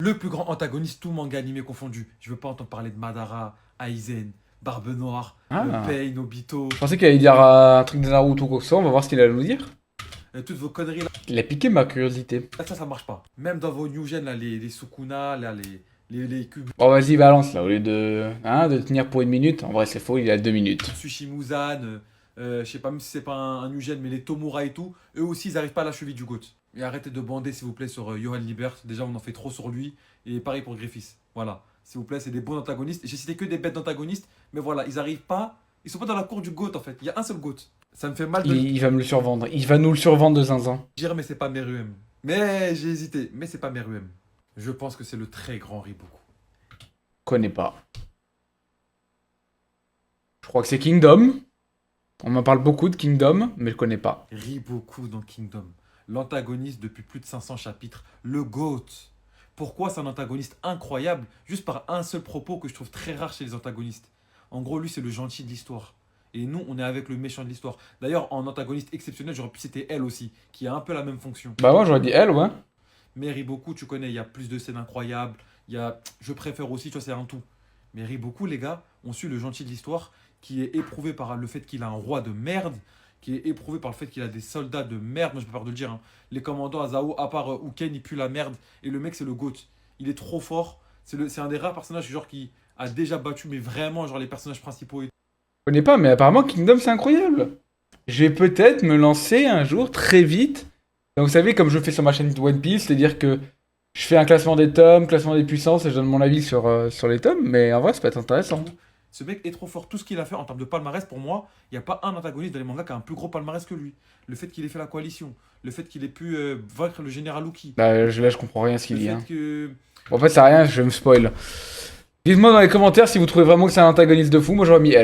Le plus grand antagoniste, tout manga animé confondu. Je veux pas entendre parler de Madara, Aizen, Barbe Noire, Ah. Pain, Obito, Je pensais qu'il allait dire un truc de Naruto ou quoi que ce soit. On va voir ce qu'il allait nous dire. toutes vos conneries là. Il a piqué ma curiosité. Ça marche pas. Même dans vos new gen, là, les Sukuna, là, les Bon, vas-y, balance là. Au lieu de tenir pour 1 minute. En vrai, c'est faux, il a 2 minutes. Tsushimuzan, je sais pas, même si c'est pas un new gen, mais les Tomura et tout, eux aussi, ils arrivent pas à la cheville du GOAT. Et arrêtez de bander, s'il vous plaît, sur Johan Liebert. Déjà, on en fait trop sur lui. Et pareil pour Griffiths. Voilà. S'il vous plaît, c'est des bons antagonistes. J'ai cité que des bêtes d'antagonistes, mais voilà, ils arrivent pas. Ils sont pas dans la cour du GOAT en fait. Il y a un seul GOAT. Ça me fait mal de le Il va me le survendre. Il va nous le survendre de zinzin. dire, mais c'est pas Meruem. Mais j'ai hésité, mais c'est pas Meruem. Je pense que c'est le très grand Riboku. Connais pas. Je crois que c'est Kingdom. On m'en parle beaucoup de Kingdom, mais je connais pas. Riboku dans Kingdom. L'antagoniste depuis plus de 500 chapitres. Le GOAT. Pourquoi c'est un antagoniste incroyable juste par un seul propos que je trouve très rare chez les antagonistes. En gros, lui, c'est le gentil de l'histoire. Et nous, on est avec le méchant de l'histoire. D'ailleurs, en antagoniste exceptionnel, j'aurais pu citer elle aussi, qui a un peu la même fonction. Bah, moi, j'aurais dit elle, ouais. Mais Riboku, tu connais, il y a plus de scènes incroyables. Il y a... Je préfère aussi, tu vois, c'est un tout. Mais Riboku, les gars, on suit le gentil de l'histoire qui est éprouvé par le fait qu'il a un roi de merde, qui est éprouvé par le fait qu'il a des soldats de merde. Moi, j'ai pas peur de le dire, hein. Les commandants Azao, à part Uken, il pue la merde. Et le mec, c'est le GOAT. Il est trop fort. C'est un des rares personnages genre qui a déjà battu, mais vraiment, genre les personnages principaux. Je connais pas, mais apparemment, Kingdom, c'est incroyable. Je vais peut-être me lancer un jour, très vite. Donc, vous savez, comme je fais sur ma chaîne One Piece, c'est-à-dire que je fais un classement des tomes, classement des puissances, et je donne mon avis sur les tomes, mais en vrai, ça peut être intéressant. Ce mec est trop fort. Tout ce qu'il a fait en termes de palmarès, pour moi, il n'y a pas un antagoniste dans les mangas qui a un plus gros palmarès que lui. Le fait qu'il ait fait la coalition, le fait qu'il ait pu vaincre le général Luki, Là, je comprends rien à ce le qu'il dit. Hein. fait que Bon, en fait, ça a rien, je vais me spoil. Dites-moi dans les commentaires si vous trouvez vraiment que c'est un antagoniste de fou. Moi, j'aurais mis elle.